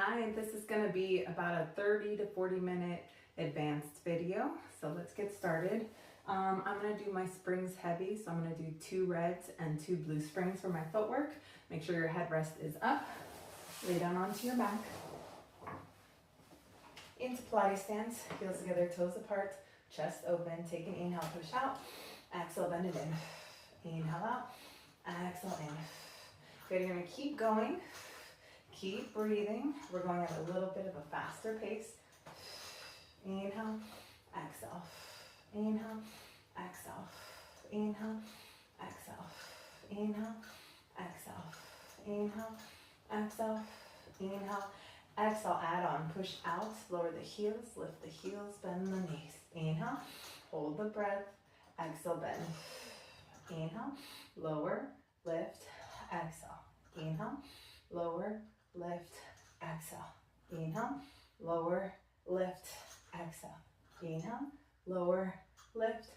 Hi, this is going to be about a 30 to 40 minute advanced video. So let's get started. I'm going to do my springs heavy. So I'm going to do 2 reds and 2 blue springs for my footwork. Make sure your headrest is up. Lay down onto your back. Into Pilates stance, heels together, toes apart, chest open. Take an inhale, push out. Exhale, bend it in. Inhale out. Exhale in. Good, you're going to keep going. Keep breathing. We're going at a little bit of a faster pace. Inhale, exhale. Inhale, exhale. Inhale, exhale. Inhale, exhale. Inhale, exhale. Inhale, exhale. Add on. Push out. Lower the heels. Lift the heels. Bend the knees. Inhale. Hold the breath. Exhale. Bend. Inhale. Lower. Lift. Exhale. Inhale. Lower. Lift, exhale. Inhale, lower, lift, exhale. Inhale, lower, lift,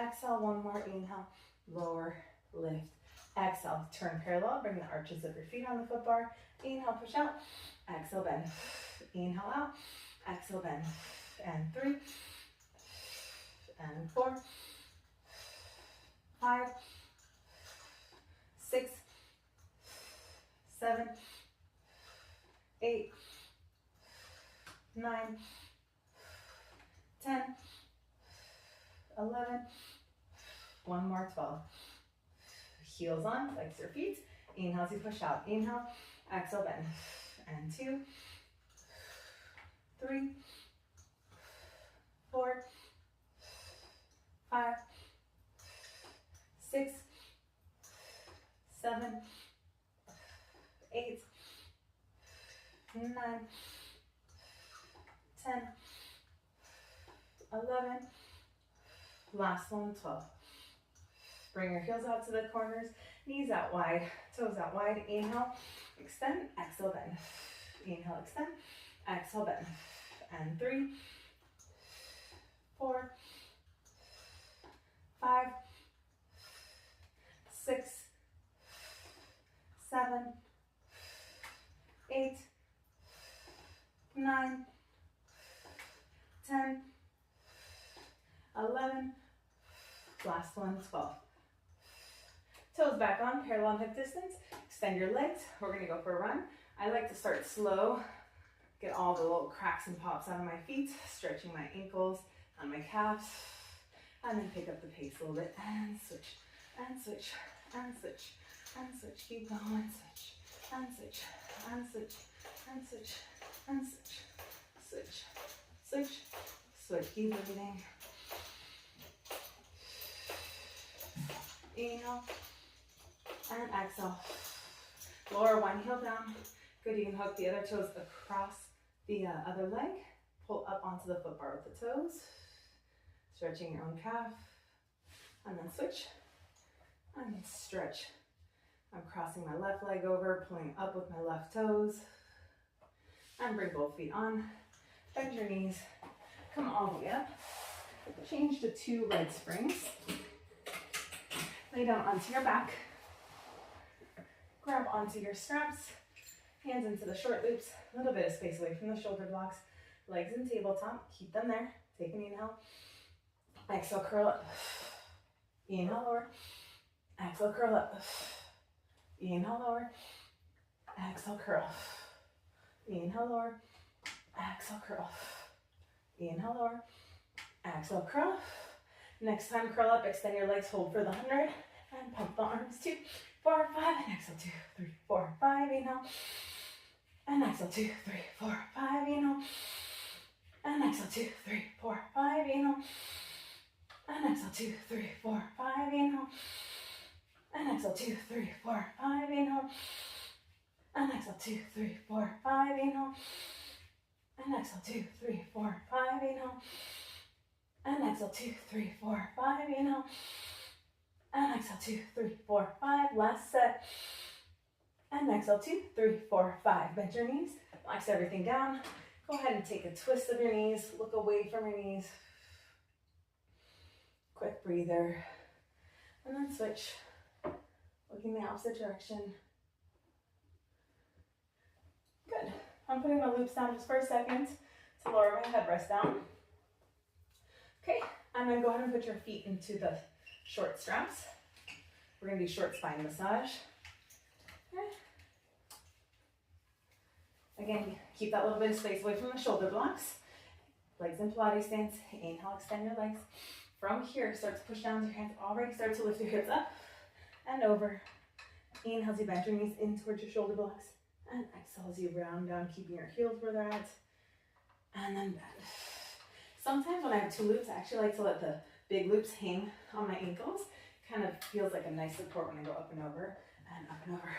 exhale. One more inhale, lower, lift, exhale. Turn parallel, bring the arches of your feet on the foot bar. Inhale, push out, exhale, bend. Inhale out, exhale, bend. And 3, and 4, 5, 6, 7, 8, 9, 10, 11, one more, 12. Heels on, flex your feet. Inhale as you push out. Inhale, exhale, bend. And 2, 3, 4, 5, 6, 7, 8, 9, 10, 11, last one, 12. Bring your heels out to the corners, knees out wide, toes out wide. Inhale, extend, exhale, bend. Inhale, extend, exhale, bend. And 3, 4, 5, 6, 7, 8, 9, 10, 11, last one, 12. Toes back on, parallel hip distance. Extend your legs. We're going to go for a run. I like to start slow, get all the little cracks and pops out of my feet, stretching my ankles and my calves, and then pick up the pace a little bit, and switch, and switch, and switch, and switch. Keep going, switch, and switch, and switch, and switch, and switch, switch, switch, switch. Keep breathing. Inhale and exhale. Lower one heel down. Good, you can hook the other toes across the other leg. Pull up onto the foot bar with the toes. Stretching your own calf. And then switch. And then stretch. I'm crossing my left leg over, pulling up with my left toes. And bring both feet on. Bend your knees. Come all the way up. Change to 2 red springs. Lay down onto your back. Grab onto your straps. Hands into the short loops. A little bit of space away from the shoulder blocks. Legs in tabletop. Keep them there. Take an inhale. Exhale, curl up. Inhale, lower. Exhale, curl up. Inhale, lower. Exhale, curl. Inhale, lower. Exhale, curl. Inhale, lower. Exhale, curl. Next time, curl up, extend your legs, hold for the 100, and pump the arms. 2, 4, 5, and exhale, 2, 3, 4, 5, inhale, and exhale, 2, 3, 4, 5, inhale, and exhale, 2, 3, 4, 5, inhale, and exhale, 2, 3, 4, 5, inhale, and exhale, 2, 3, 4, 5, inhale, and exhale, 2, 3, 4, 5, inhale, and exhale, 2, 3, 4, 5, inhale, and exhale, 2, 3, 4, 5, inhale, and exhale, 2, 3, 4, 5, last set, and exhale, 2, 3, 4, 5, bend your knees, relax everything down, go ahead and take a twist of your knees, look away from your knees, quick breather, and then switch, looking the opposite direction. Good. I'm putting my loops down just for a second to lower my headrest down. Okay, and then go ahead and put your feet into the short straps. We're gonna do short spine massage. Okay. Again, keep that little bit of space away from the shoulder blocks. Legs in Pilates stance. Inhale, extend your legs. From here, start to push down with your hands. Already start to lift your hips up and over. Inhale as you bend your knees in towards your shoulder blocks. And exhale as you round down, keeping your heels where they're at. And then bend. Sometimes when I have two loops, I actually like to let the big loops hang on my ankles. Kind of feels like a nice support when I go up and over and up and over.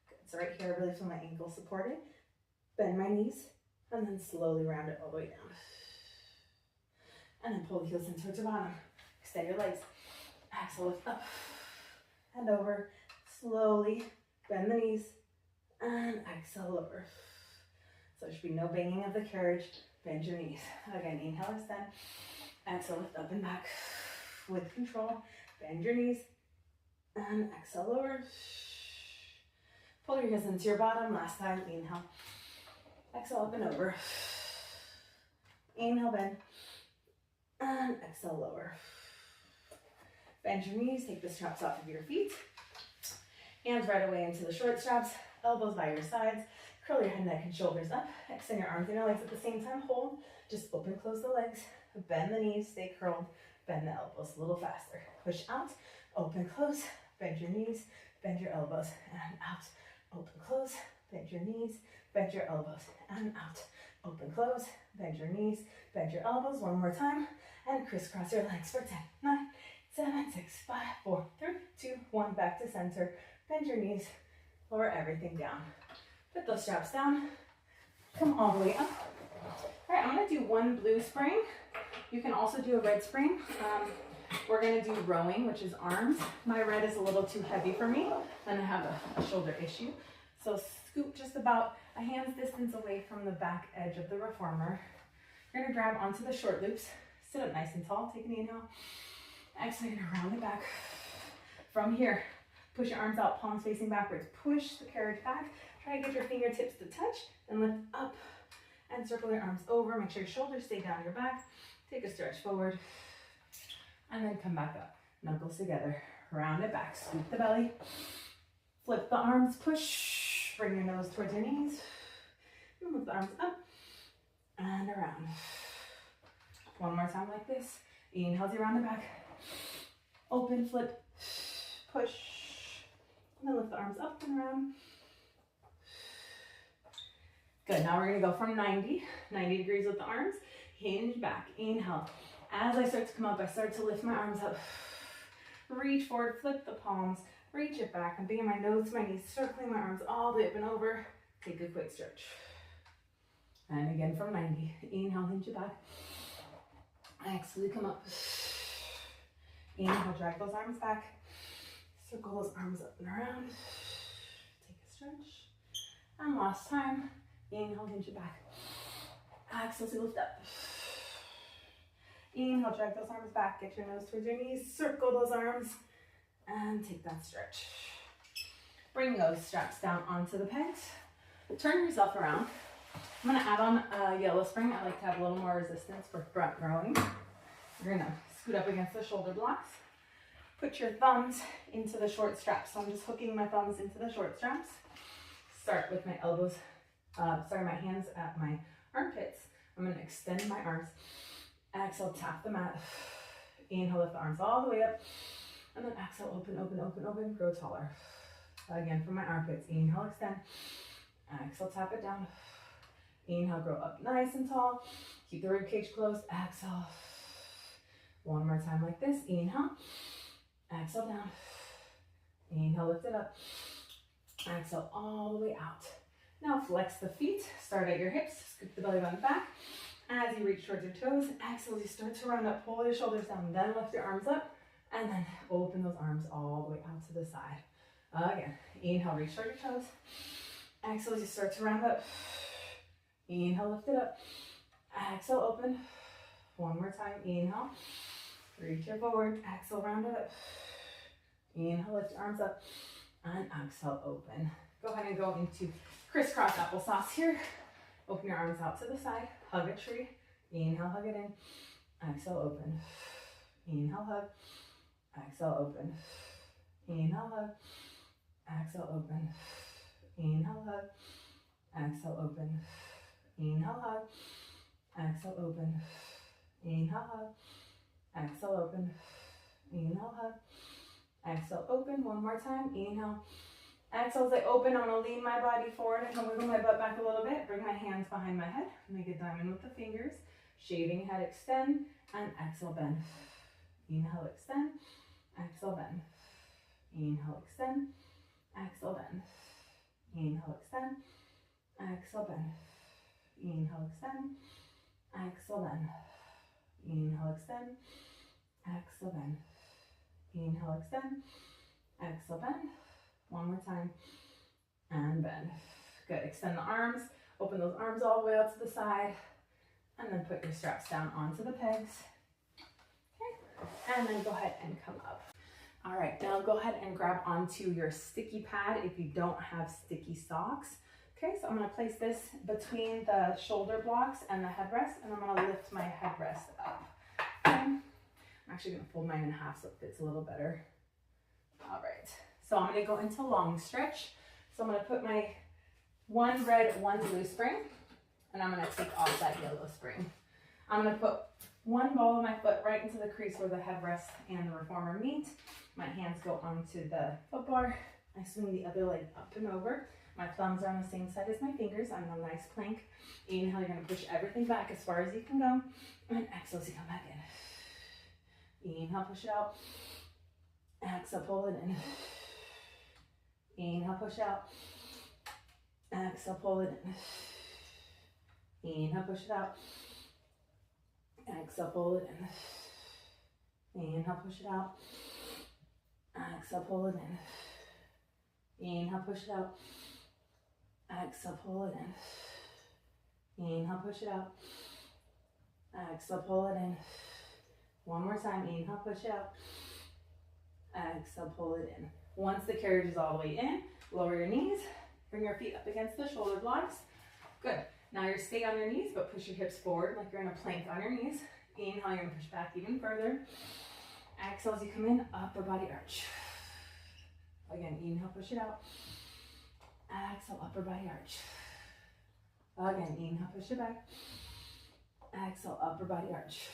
Good. So right here, I really feel my ankles supported. Bend my knees and then slowly round it all the way down. And then pull the heels in towards your bottom. Extend your legs. Exhale, lift up and over. Slowly bend the knees and exhale over. So there should be no banging of the carriage. Bend your knees. Again, inhale, extend. Exhale, lift up and back. With control, bend your knees and exhale over. Pull your heels into your bottom. Last time, inhale. Exhale, up and over. Inhale, bend. And exhale, lower. Bend your knees. Take the straps off of your feet. Hands right away into the short straps. Elbows by your sides. Curl your head, neck, and shoulders up. Extend your arms and your legs at the same time. Hold. Just open, close the legs. Bend the knees. Stay curled. Bend the elbows a little faster. Push out. Open, close. Bend your knees. Bend your elbows. And out. Open, close. Bend your knees. Bend your elbows. And out. Open, close. Bend your knees. Bend your elbows. One more time. And crisscross your legs for 10, 9, 7, 6, 5, 4, 3, 2, 1. Back to center. Bend your knees. Lower everything down. Put those straps down. Come all the way up. All right, I'm going to do one blue spring. You can also do a red spring. We're going to do rowing, which is arms. My red is a little too heavy for me, and I have a shoulder issue. So scoop just about a hand's distance away from the back edge of the reformer. You're going to grab onto the short loops. Sit up nice and tall. Take an inhale. Exhale, you're going to round it back. From here, push your arms out, palms facing backwards. Push the carriage back. Try to get your fingertips to touch and lift up and circle your arms over. Make sure your shoulders stay down your back. Take a stretch forward and then come back up. Knuckles together. Round it back. Scoop the belly. Flip the arms. Push. Bring your nose towards your knees. Move the arms up and around. One more time like this. Inhale as you round it back. Open, flip, push. And then lift the arms up and around. Good, now we're gonna go from 90 degrees with the arms, hinge back, inhale. As I start to come up, I start to lift my arms up. Reach forward, flip the palms, reach it back. I'm bringing my nose to my knees, circling my arms all the way up and over. Take a quick stretch. And again from 90, inhale, hinge it back. Exhale, come up. Inhale, drag those arms back. Circle those arms up and around. Take a stretch. And last time. Inhale, hinge it back. Exhale to lift up. Inhale, drag those arms back. Get your nose towards your knees. Circle those arms. And take that stretch. Bring those straps down onto the pegs. Turn yourself around. I'm going to add on a yellow spring. I like to have a little more resistance for front rowing. You're going to scoot up against the shoulder blocks. Put your thumbs into the short straps. So I'm just hooking my thumbs into the short straps. Start with my elbows. My hands at my armpits. I'm going to extend my arms. Exhale, tap the mat. Inhale, lift the arms all the way up. And then exhale, open, open, open, open, grow taller. Again, from my armpits. Inhale, extend. Exhale, tap it down. Inhale, grow up nice and tall. Keep the rib cage closed. Exhale. One more time like this. Inhale. Exhale down. Inhale, lift it up. Exhale all the way out. Now flex the feet, start at your hips, scoop the belly button back. As you reach towards your toes, exhale as you start to round up, pull your shoulders down, then lift your arms up, and then open those arms all the way out to the side. Again, inhale, reach toward your toes. Exhale as you start to round up. Inhale, lift it up. Exhale, open. One more time, inhale. Reach it forward, exhale, round it up. Inhale, lift your arms up, and exhale, open. Go ahead and go into Crisscross applesauce here. Open your arms out to the side. Hug a tree. Inhale, hug it in. Exhale, open. Inhale, hug. Exhale, open. Inhale, hug. Exhale, open. Inhale, hug. Exhale, open. Inhale, hug. Exhale, open. Inhale, hug. Exhale, open. Inhale, hug. Exhale, open. One more time. Inhale. Exhale as I open. I'm going to lean my body forward and wiggle my butt back a little bit. Bring my hands behind my head. Make a diamond with the fingers. Shaving head, extend. And exhale, bend. Inhale, extend. Exhale, bend. Inhale, extend. Exhale, bend. Inhale, extend. Exhale, bend. Inhale, extend. Exhale, bend. Inhale, extend. Exhale, bend. Inhale, extend. Exhale, bend. One more time. And bend. Good. Extend the arms. Open those arms all the way out to the side. And then put your straps down onto the pegs. Okay. And then go ahead and come up. All right. Now go ahead and grab onto your sticky pad if you don't have sticky socks. Okay. So I'm going to place this between the shoulder blocks and the headrest. And I'm going to lift my headrest up. Okay. I'm actually going to fold mine in half so it fits a little better. All right. So I'm going to go into long stretch. So I'm going to put my one red, one blue spring. And I'm going to take off that yellow spring. I'm going to put one ball of my foot right into the crease where the headrest and the reformer meet. My hands go onto the foot bar. I swing the other leg up and over. My thumbs are on the same side as my fingers. I'm in a nice plank. Inhale, you're going to push everything back as far as you can go. And exhale as you come back in. Inhale, push it out. Exhale, pull it in. Inhale, push out. Exhale, pull it in. Inhale, push it out. Exhale, pull it in. Inhale, push it out. Exhale, pull it in. Inhale, push it out. Exhale, pull it in. Inhale, push it out. Exhale, pull it in. One more time. Inhale, push it out. Exhale, pull it in. Once the carriage is all the way in, lower your knees. Bring your feet up against the shoulder blocks. Good. Now you're stay on your knees, but push your hips forward like you're in a plank on your knees. Inhale, you're going to push back even further. Exhale as you come in, upper body arch. Again, inhale, push it out. Exhale, upper body arch. Again, inhale, push it back. Exhale, upper body arch.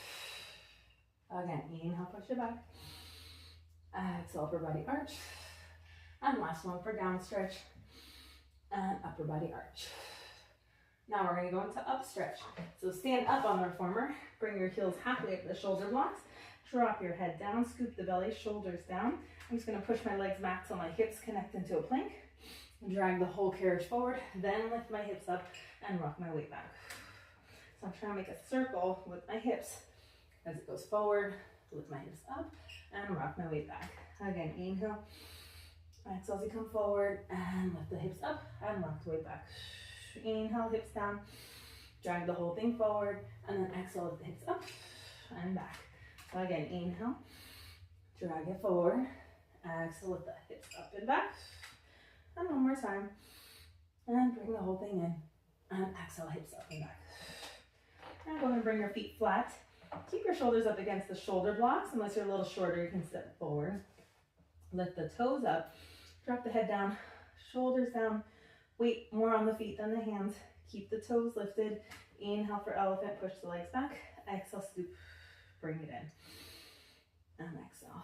Again, inhale, push it back. Exhale, upper body arch. And last one for down stretch. And upper body arch. Now we're going to go into up stretch. So stand up on the reformer. Bring your heels halfway up the shoulder blocks. Drop your head down. Scoop the belly, shoulders down. I'm just going to push my legs back till my hips connect into a plank. Drag the whole carriage forward. Then lift my hips up and rock my weight back. So I'm trying to make a circle with my hips as it goes forward. Lift my hips up and rock my weight back. Again, inhale. Exhale as you come forward and lift the hips up and rock the weight back. Inhale, hips down. Drag the whole thing forward and then exhale, lift the hips up and back. So again, inhale. Drag it forward. Exhale, lift the hips up and back. And one more time. And bring the whole thing in. And exhale, hips up and back. Now go ahead and bring your feet flat. Keep your shoulders up against the shoulder blocks. Unless you're a little shorter, you can step forward. Lift the toes up. Drop the head down. Shoulders down. Weight more on the feet than the hands. Keep the toes lifted. Inhale for elephant. Push the legs back. Exhale, scoop. Bring it in. And exhale.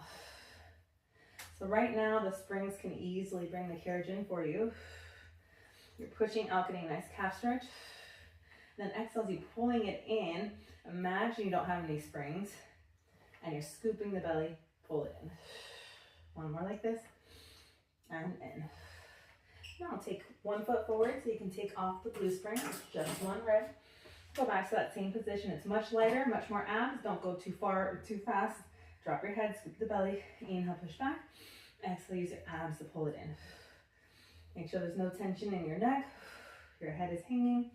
So right now, the springs can easily bring the carriage in for you. You're pushing out, getting a nice calf stretch. Then exhale as you're pulling it in. Imagine you don't have any springs. And you're scooping the belly. Pull it in. One more like this. And in. Now take one foot forward so you can take off the blue spring. Just one red. Go back to that same position. It's much lighter, much more abs. Don't go too far or too fast. Drop your head, scoop the belly. Inhale, push back. Exhale, use your abs to pull it in. Make sure there's no tension in your neck. Your head is hanging.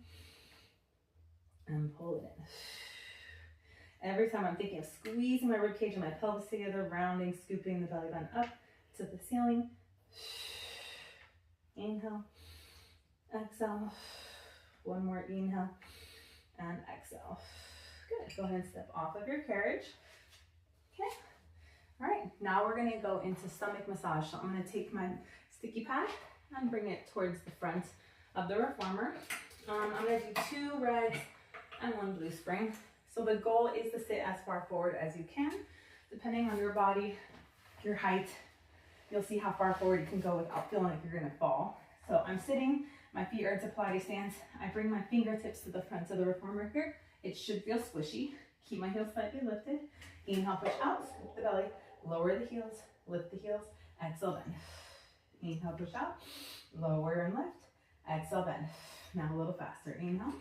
And pull it in. Every time I'm thinking of squeezing my ribcage and my pelvis together, rounding, scooping the belly button up to the ceiling. Inhale. exhale. One more inhale and exhale. Good. Go ahead and step off of your carriage. Okay. All right. Now we're going to go into stomach massage. So I'm going to take my sticky pad and bring it towards the front of the reformer. I'm going to do 2 reds and 1 blue spring. So the goal is to sit as far forward as you can, depending on your body, your height. You'll see how far forward you can go without feeling like you're going to fall. So I'm sitting, my feet are into Pilates stance. I bring my fingertips to the front of the reformer here. It should feel squishy. Keep my heels slightly lifted. Inhale, push out, lift the belly, lower the heels, lift the heels, exhale, bend. Inhale, push out, lower and lift, exhale, bend. Now a little faster. Inhale,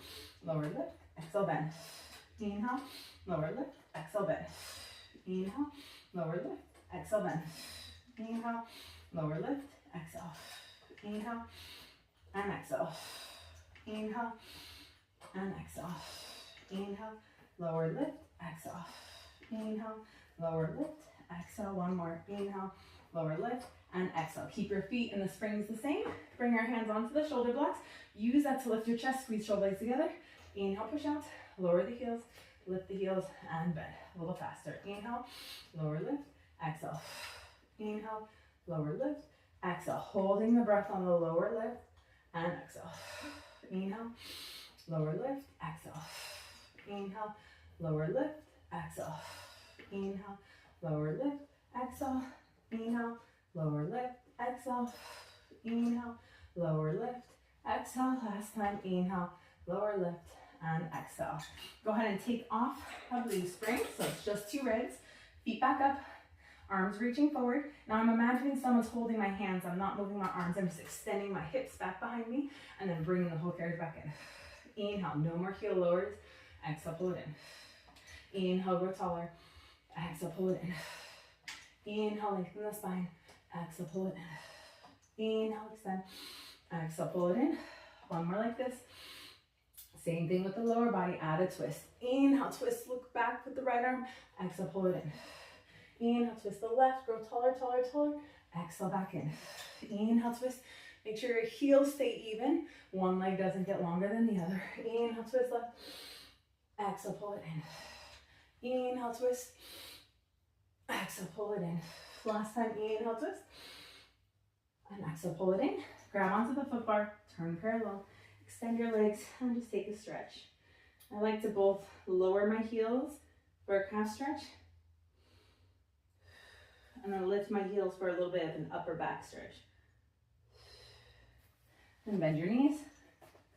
lower, lift, exhale, bend. Inhale, lower, lift, exhale, bend. Inhale, lower, lift, exhale, bend. Inhale, lower, lift, exhale. Inhale and exhale. Inhale and exhale. Inhale, lower, lift, exhale. Inhale, lower, lift, exhale. One more. Inhale, lower, lift, and exhale. Keep your feet in the springs the same. Bring your hands onto the shoulder blocks. Use that to lift your chest. Squeeze shoulder blades together. Inhale, push out. Lower the heels. Lift the heels and bend. A little faster. Inhale, lower, lift, exhale. Inhale, lower, lift, exhale. Holding the breath on the lower lift and exhale. Inhale, lower, lift, exhale. Inhale, lower, lift, exhale. Inhale, lower, lift, exhale. Inhale, lower, lift, exhale. Inhale, lower, lift, exhale. Last time. Inhale, lower, lift, and exhale. Go ahead and take off a blue spring. So it's just 2 reds. Feet back up. Arms reaching forward. Now I'm imagining someone's holding my hands. I'm not moving my arms. I'm just extending my hips back behind me and then bringing the whole carriage back in. Inhale, no more heel lowers. Exhale, pull it in. Inhale, grow taller. Exhale, pull it in. Inhale, lengthen the spine. Exhale, pull it in. Inhale, extend. Exhale, pull it in. One more like this. Same thing with the lower body. Add a twist. Inhale, twist, look back with the right arm. Exhale, pull it in. Inhale, twist the left, grow taller, taller, taller. Exhale, back in. Inhale, twist. Make sure your heels stay even. One leg doesn't get longer than the other. Inhale, twist left. Exhale, pull it in. Inhale, twist. Exhale, pull it in. Last time, inhale, twist. And exhale, pull it in. Grab onto the foot bar, turn parallel. Extend your legs and just take a stretch. I like to both lower my heels for a calf stretch and then lift my heels for a little bit of an upper back stretch. Then bend your knees,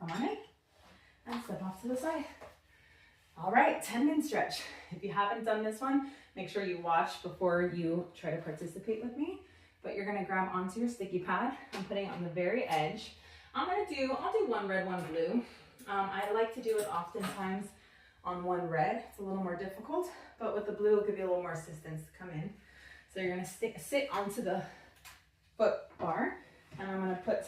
come on in, and step off to the side. All right, 10-minute stretch. If you haven't done this one, make sure you watch before you try to participate with me. But you're gonna grab onto your sticky pad. I'm putting it on the very edge. I'll do 1 red, 1 blue. I like to do it oftentimes on 1 red. It's a little more difficult, but with the blue, it'll give you a little more assistance to come in. So you're gonna sit onto the foot bar, and I'm gonna put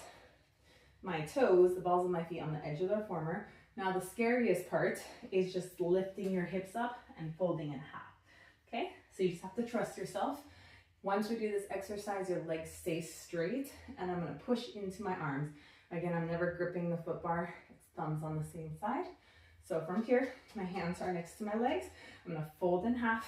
my toes, the balls of my feet, on the edge of the reformer. Now the scariest part is just lifting your hips up and folding in half, okay? So you just have to trust yourself. Once we do this exercise, your legs stay straight, and I'm gonna push into my arms. Again, I'm never gripping the foot bar, it's thumbs on the same side. So from here, my hands are next to my legs. I'm gonna fold in half,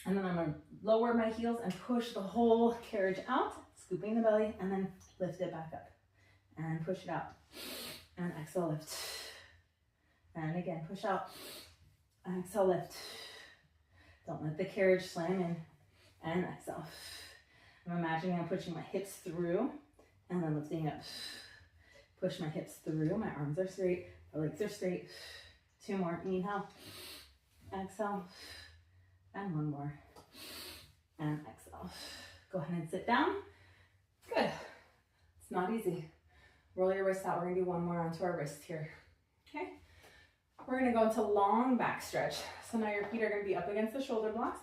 and then I'm gonna lower my heels and push the whole carriage out, scooping the belly, and then lift it back up. And push it out. And exhale, lift. And again, push out. And exhale, lift. Don't let the carriage slam in. And exhale. I'm imagining I'm pushing my hips through and then lifting up. Push my hips through. My arms are straight. My legs are straight. 2 more. Inhale. Exhale. And 1 more. And exhale. Go ahead and sit down. Good. It's not easy. Roll your wrist out. We're going to do 1 more onto our wrist here. Okay. We're going to go into long back stretch. So now your feet are going to be up against the shoulder blocks.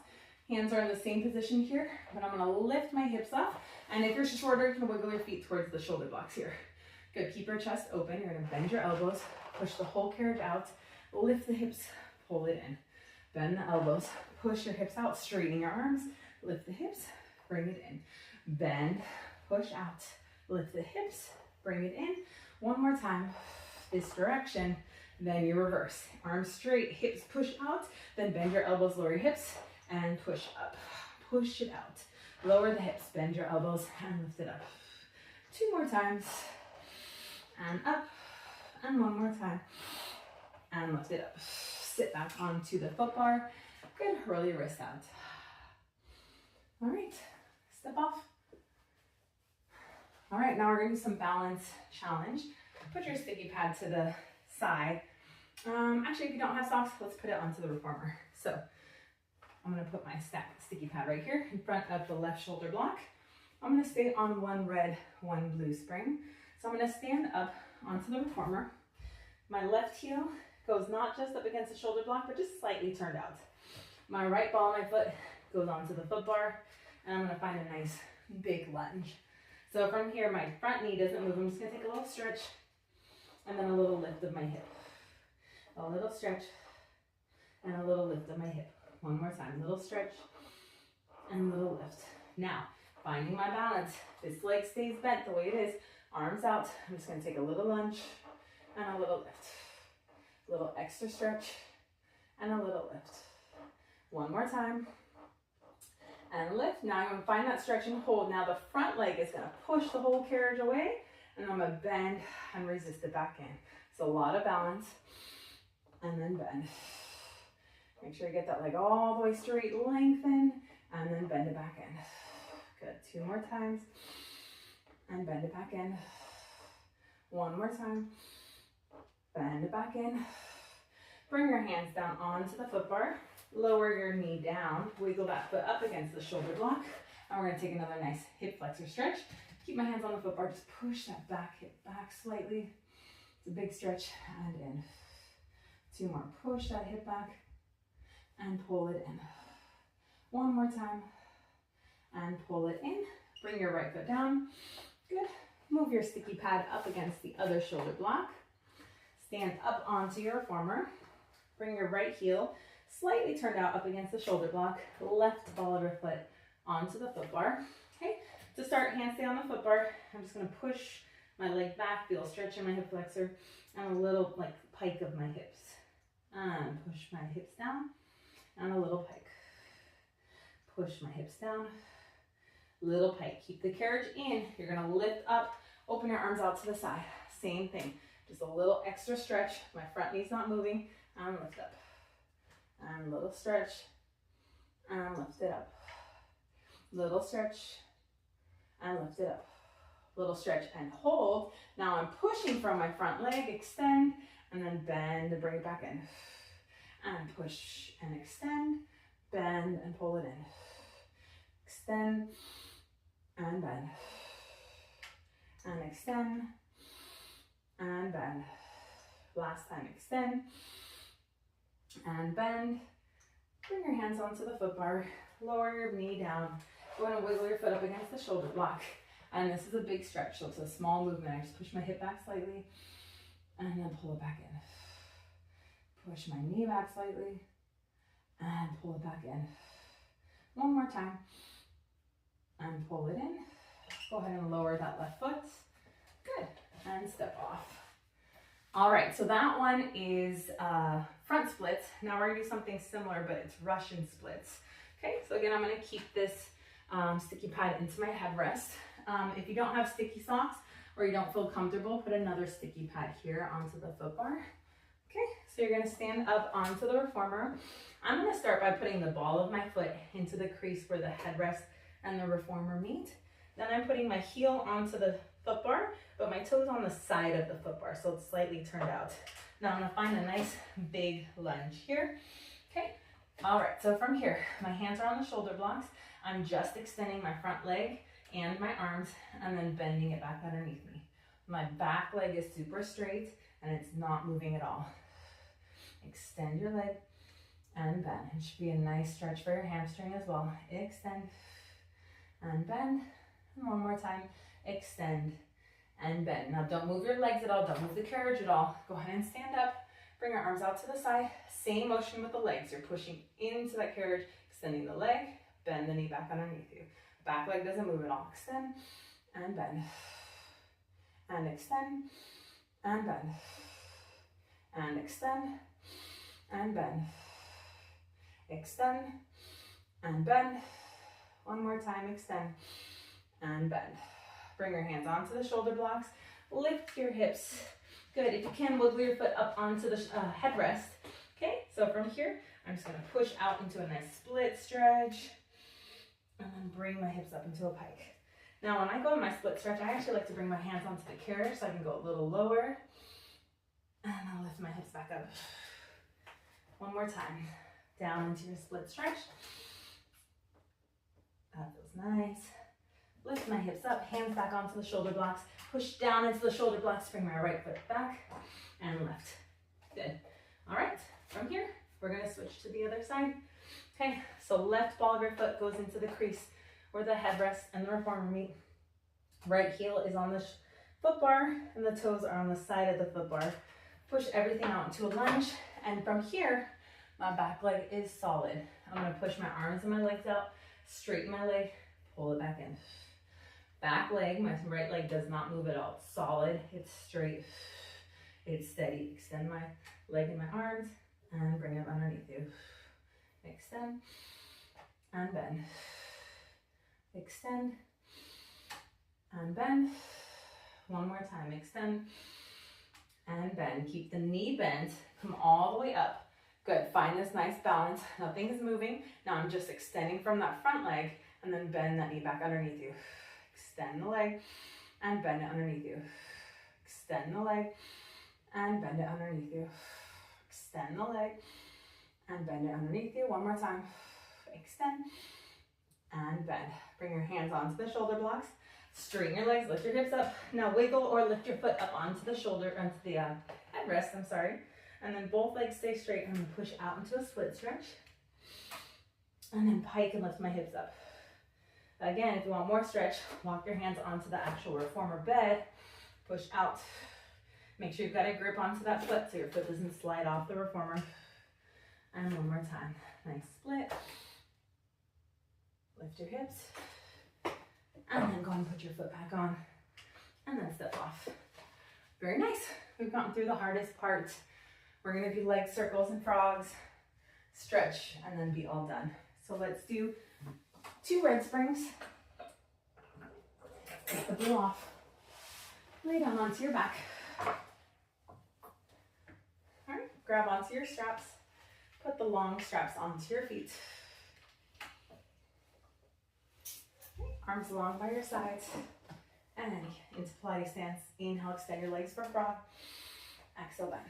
Hands are in the same position here, but I'm going to lift my hips up. And if you're shorter, you can wiggle your feet towards the shoulder blocks here. Good. Keep your chest open. You're going to bend your elbows, push the whole carriage out, lift the hips, pull it in. Bend the elbows, push your hips out, straighten your arms, lift the hips, bring it in. Bend, push out, lift the hips, Bring it in. One more time, this direction. Then you reverse. Arms straight, hips push out, then bend your elbows, lower your hips, and push up. Push it out. Lower the hips, bend your elbows, and lift it up. 2 more times. And up. And 1 more time. And lift it up. Sit back onto the foot bar. Good. Roll your wrist out. All right. Step off. All right, now we're gonna do some balance challenge. Put your sticky pad to the side. Actually, if you don't have socks, let's put it onto the reformer. So I'm gonna put my sticky pad right here in front of the left shoulder block. I'm gonna stay on 1 red, 1 blue spring. So I'm gonna stand up onto the reformer. My left heel goes not just up against the shoulder block, but just slightly turned out. My right ball of my foot goes onto the foot bar, and I'm gonna find a nice big lunge. So from here, my front knee doesn't move. I'm just gonna take a little stretch and then a little lift of my hip. A little stretch and a little lift of my hip. 1 more time, little stretch and little lift. Now, finding my balance. This leg stays bent the way it is. Arms out. I'm just gonna take a little lunge and a little lift. A little extra stretch and a little lift. 1 more time. And lift. Now I'm going to find that stretch and hold. Now the front leg is going to push the whole carriage away, and I'm going to bend and resist it back in. So a lot of balance, and then bend. Make sure you get that leg all the way straight, lengthen, and then bend it back in. Good. 2 more times, and bend it back in. 1 more time, bend it back in. Bring your hands down onto the foot bar. Lower your knee down, wiggle that foot up against the shoulder block. And we're gonna take another nice hip flexor stretch. Keep my hands on the foot bar, just push that back hip back slightly. It's a big stretch, and in. 2 more, push that hip back and pull it in. 1 more time, and pull it in. Bring your right foot down, good. Move your sticky pad up against the other shoulder block. Stand up onto your reformer. Bring your right heel slightly turned out up against the shoulder block, left ball of your foot onto the foot bar. Okay, to start, hand stay on the foot bar. I'm just gonna push my leg back, feel a stretch in my hip flexor, and a little like pike of my hips. And push my hips down, and a little pike. Push my hips down, little pike. Keep the carriage in. You're gonna lift up, open your arms out to the side. Same thing, just a little extra stretch. My front knee's not moving, and lift up. And little stretch, and lift it up. Little stretch, and lift it up. Little stretch and hold. Now I'm pushing from my front leg, extend, and then bend and bring it back in. And push and extend, bend and pull it in. Extend, and bend. And extend, and bend. Last time, extend, and bend. Bring your hands onto the foot bar. Lower your knee down. Go ahead and wiggle your foot up against the shoulder block. And this is a big stretch, so it's a small movement. I just push my hip back slightly and then pull it back in. Push my knee back slightly and pull it back in. 1 more time. And pull it in. Go ahead and lower that left foot. Good. And step off. All right, so that one is front splits. Now we're gonna do something similar, but it's Russian splits. Okay, so again, I'm gonna keep this sticky pad into my headrest. If you don't have sticky socks or you don't feel comfortable, put another sticky pad here onto the foot bar. Okay, so you're gonna stand up onto the reformer. I'm gonna start by putting the ball of my foot into the crease where the headrest and the reformer meet. Then I'm putting my heel onto the foot bar, but my toes on the side of the foot bar, so it's slightly turned out. Now I'm gonna find a nice big lunge here. Okay, all right, so from here, my hands are on the shoulder blocks. I'm just extending my front leg and my arms and then bending it back underneath me. My back leg is super straight and it's not moving at all. Extend your leg and bend. It should be a nice stretch for your hamstring as well. Extend and bend. And 1 more time, extend and bend. Now don't move your legs at all, don't move the carriage at all. Go ahead and stand up, bring your arms out to the side. Same motion with the legs. You're pushing into that carriage, extending the leg, bend the knee back underneath you. Back leg doesn't move at all. Extend and bend and extend, and bend, and extend, and bend, extend, and bend. One more time, extend, and bend. Bring your hands onto the shoulder blocks, lift your hips. Good, if you can, wiggle your foot up onto the headrest. Okay, so from here, I'm just gonna push out into a nice split stretch, and then bring my hips up into a pike. Now, when I go in my split stretch, I actually like to bring my hands onto the carriage so I can go a little lower, and I'll lift my hips back up. One more time, down into your split stretch. That feels nice. Lift my hips up, hands back onto the shoulder blocks, push down into the shoulder blocks, bring my right foot back, and lift. Good. All right, from here, we're gonna switch to the other side. Okay, so left ball of your foot goes into the crease where the headrest and the reformer meet. Right heel is on the foot bar, and the toes are on the side of the foot bar. Push everything out into a lunge, and from here, my back leg is solid. I'm gonna push my arms and my legs out, straighten my leg, pull it back in. Back leg, my right leg does not move at all. It's solid, it's straight, it's steady. Extend my leg and my arms and bring it underneath you. Extend and bend. Extend and bend. One more time, extend and bend. Keep the knee bent, come all the way up. Good, find this nice balance. Nothing is moving. Now I'm just extending from that front leg and then bend that knee back underneath you. Extend the leg and bend it underneath you. Extend the leg and bend it underneath you. Extend the leg and bend it underneath you. One more time. Extend and bend. Bring your hands onto the shoulder blocks. Straighten your legs, lift your hips up. Now wiggle or lift your foot up onto the shoulder, onto the headrest, I'm sorry. And then both legs stay straight and then push out into a split stretch. And then pike and lift my hips up. Again, if you want more stretch, walk your hands onto the actual reformer bed, push out. Make sure you've got a grip onto that foot so your foot doesn't slide off the reformer. And one more time, nice split. Lift your hips, and then go and put your foot back on, and then step off. Very nice. We've gotten through the hardest part. We're gonna do leg circles and frogs, stretch, and then be all done. So let's do 2 red springs. Take the blue off. Lay down onto your back. All right, grab onto your straps. Put the long straps onto your feet. Arms along by your sides. And into Pilates stance. Inhale, extend your legs for frog. Exhale, bend.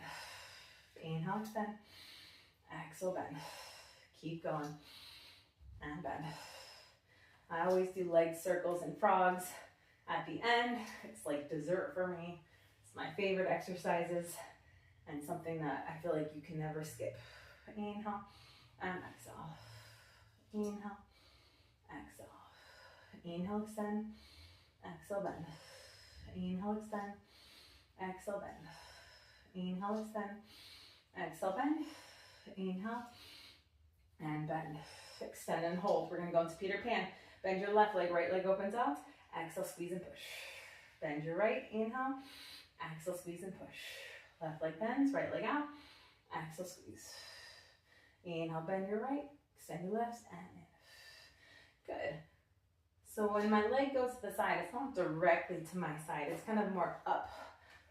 Inhale, extend. Exhale, bend. Keep going. And bend. I always do leg circles and frogs at the end. It's like dessert for me. It's my favorite exercises and something that I feel like you can never skip. Inhale and exhale. Inhale, exhale. Inhale, extend. Exhale, bend. Inhale, extend. Exhale, bend. Inhale, extend. Exhale, bend. Inhale and bend. Extend and hold. We're gonna go into Peter Pan. Bend your left leg, right leg opens out. Exhale, squeeze and push. Bend your right, inhale. Exhale, squeeze and push. Left leg bends, right leg out. Exhale, squeeze. Inhale, bend your right. Extend your left and in. Good. So when my leg goes to the side, it's not directly to my side. It's kind of more up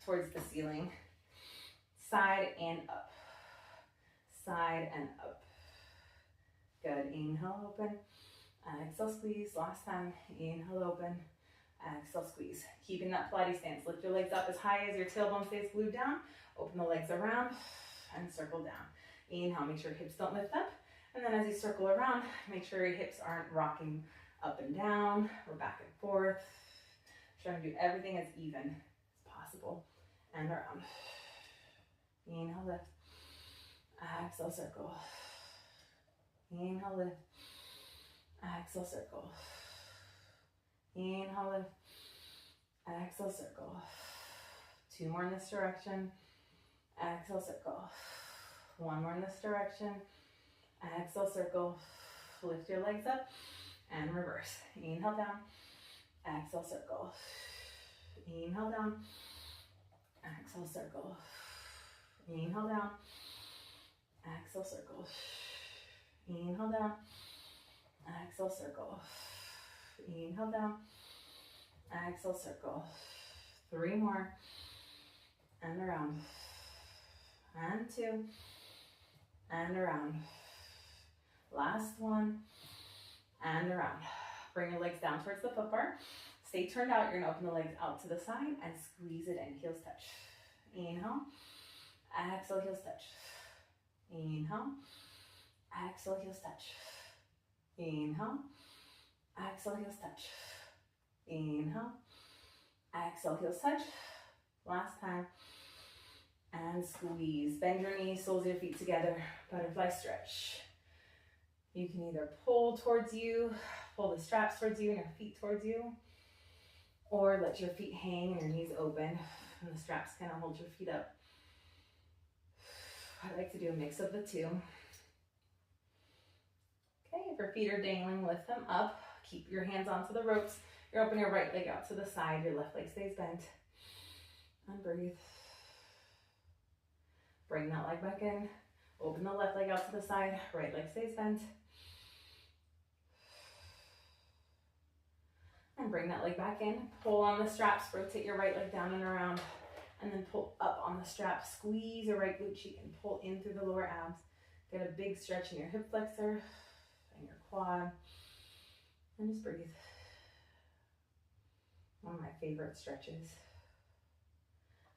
towards the ceiling. Side and up. Side and up. Good. Inhale, open. Exhale, squeeze. Last time. Inhale, open. Exhale, squeeze. Keeping that Pilates stance. Lift your legs up as high as your tailbone stays glued down. Open the legs around and circle down. Inhale, make sure hips don't lift up. And then as you circle around, make sure your hips aren't rocking up and down or back and forth. Trying to do everything as even as possible. And around. Inhale, lift. Exhale, circle. Inhale, lift. Exhale, circle. Inhale, lift. Exhale, circle. 2 more in this direction. Exhale, circle. 1 more in this direction. Exhale, circle. Lift your legs up and reverse. Inhale down. Exhale, circle. Inhale down. Exhale, circle. Inhale down. Exhale, circle. Inhale down. Exhale, circle. Inhale down. Exhale, circle. 3 more. And around. And 2. And around. Last one. And around. Bring your legs down towards the foot bar. Stay turned out. You're going to open the legs out to the side and squeeze it in. Heels touch. Inhale. Exhale, heels touch. Inhale. Exhale, heels touch. Inhale. Exhale, heels touch. Inhale. Exhale, heels touch. Last time. And squeeze. Bend your knees, soles of your feet together. Butterfly stretch. You can either pull towards you, pull the straps towards you and your feet towards you, or let your feet hang and your knees open and the straps kind of hold your feet up. I like to do a mix of the two. Okay, if your feet are dangling, lift them up. Keep your hands onto the ropes. You're opening your right leg out to the side. Your left leg stays bent. And breathe. Bring that leg back in. Open the left leg out to the side. Right leg stays bent. And bring that leg back in. Pull on the straps. Rotate your right leg down and around. And then pull up on the strap. Squeeze your right glute cheek and pull in through the lower abs. Get a big stretch in your hip flexor and your quad. And just breathe. One of my favorite stretches.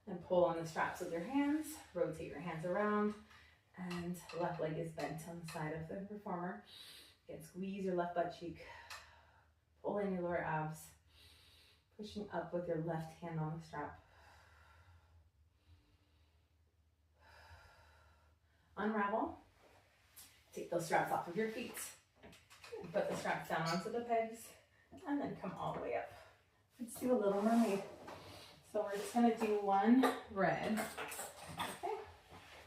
And pull on the straps with your hands. Rotate your hands around. And left leg is bent on the side of the performer. Again, squeeze your left butt cheek. Pull in your lower abs. Pushing up with your left hand on the strap. Unravel. Take those straps off of your feet. Put the straps down onto the pegs. And then come all the way up. Let's do a little mermaid. So we're just going to do one red. Okay.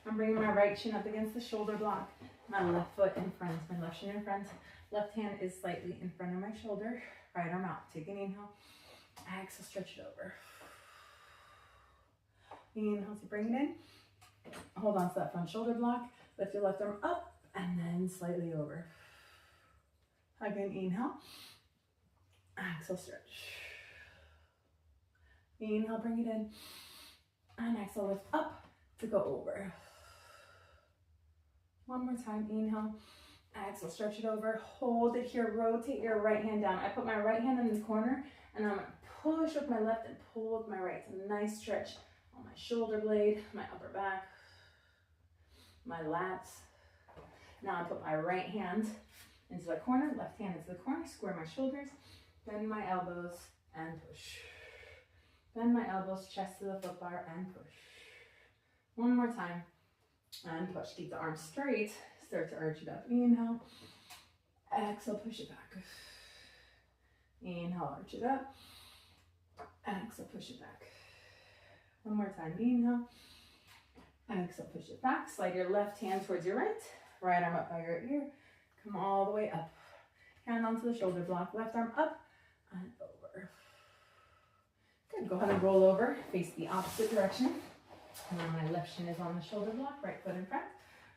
I'm bringing my right shin up against the shoulder block. My left foot in front. My left shin in front. Left hand is slightly in front of my shoulder. Right arm out. Take an inhale. Exhale, stretch it over. Inhale to bring it in. Hold on to that front shoulder block. Lift your left arm up and then slightly over. Again, inhale. Exhale, stretch. Inhale, bring it in. And exhale, lift up to go over. One more time, inhale. Exhale, stretch it over. Hold it here. Rotate your right hand down. I put my right hand in the corner and I'm going to push with my left and pull with my right. It's a nice stretch on my shoulder blade, my upper back, my lats. Now I put my right hand into the corner, left hand into the corner, square my shoulders, bend my elbows and push. Bend my elbows, chest to the foot bar and push. One more time and push. Keep the arms straight. Start to arch it up. Inhale. Exhale, push it back. Inhale, arch it up. Exhale, push it back. One more time. Inhale. Exhale, push it back. Slide your left hand towards your right. Right arm up by your ear. Come all the way up. Hand onto the shoulder block. Left arm up and over. Good. Go ahead and roll over. Face the opposite direction. And then my left shin is on the shoulder block. Right foot in front.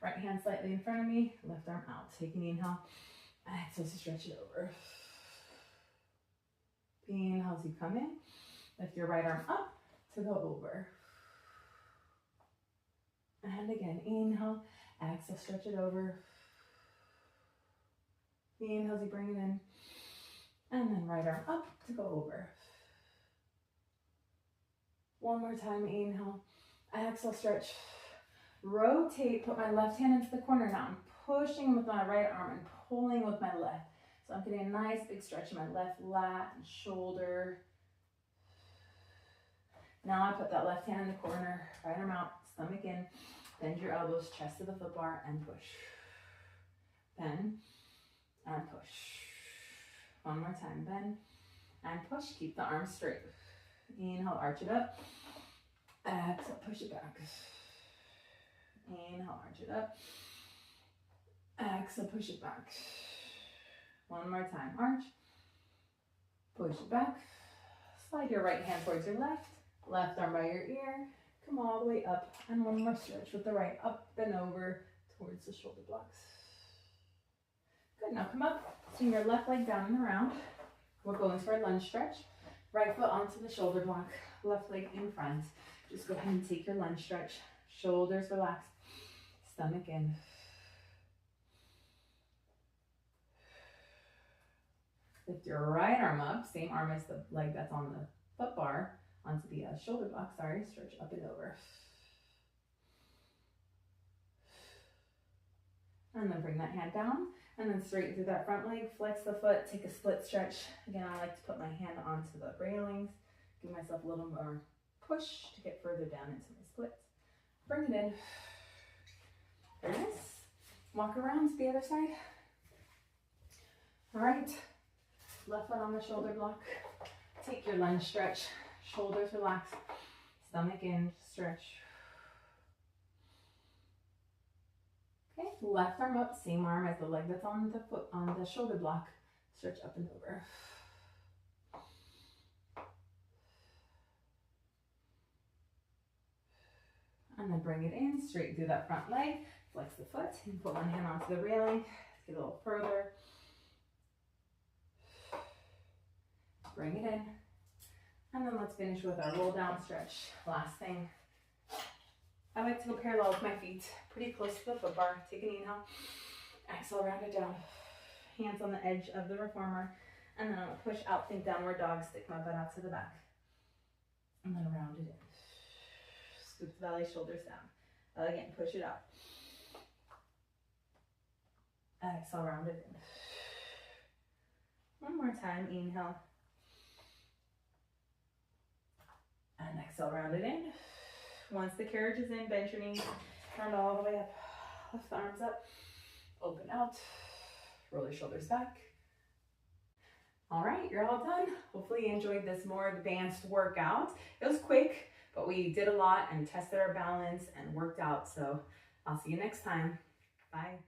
Right hand slightly in front of me. Left arm out. Take an inhale. Exhale to stretch it over. Inhale as you come in. Lift your right arm up to go over. And again, inhale. Exhale, stretch it over. Inhale as you bring it in. And then right arm up to go over. One more time, inhale. Exhale, stretch. Rotate, put my left hand into the corner. Now I'm pushing with my right arm and pulling with my left. So I'm getting a nice big stretch in my left lat and shoulder. Now I put that left hand in the corner, right arm out, stomach in. Bend your elbows, chest to the foot bar and push. Bend and push. One more time, bend and push. Keep the arms straight. Inhale, arch it up. Exhale, push it back. Inhale, arch it up. Exhale, push it back. One more time, arch. Push it back. Slide your right hand towards your left, left arm by your ear. Come all the way up, and one more stretch with the right, up and over towards the shoulder blocks. Good, now come up, swing your left leg down and around. We're going for a lunge stretch. Right foot onto the shoulder block, left leg in front. Just go ahead and take your lunge stretch. Shoulders relaxed, stomach in. Lift your right arm up, same arm as the leg that's on the foot bar, onto the shoulder block, sorry, stretch up and over. And then bring that hand down, and then straight through that front leg, flex the foot, take a split stretch. Again, I like to put my hand onto the railings, give myself a little more push to get further down into my splits. Bring it in. Very nice. Walk around to the other side. All right, left foot on the shoulder block. Take your lunge stretch, shoulders relaxed, stomach in, stretch. Okay, left arm up, same arm as the leg that's on the foot, on the shoulder block. Stretch up and over. And then bring it in, straight through that front leg. Flex the foot and put one hand onto the railing. Get a little further. Bring it in. And then let's finish with our roll down stretch. Last thing. I like to go parallel with my feet, pretty close to the foot bar. Take an inhale. Exhale, round it down. Hands on the edge of the reformer. And then I'm going to push out, think downward dog, stick my butt out to the back. And then round it in. Scoop the belly, shoulders down. Again, push it out. Exhale, round it in. One more time, inhale. And exhale, round it in. Once the carriage is in, bend your knees, round all the way up. Lift the arms up, open out, roll your shoulders back. All right, you're all done. Hopefully you enjoyed this more advanced workout. It was quick, but we did a lot and tested our balance and worked out. So I'll see you next time. Bye.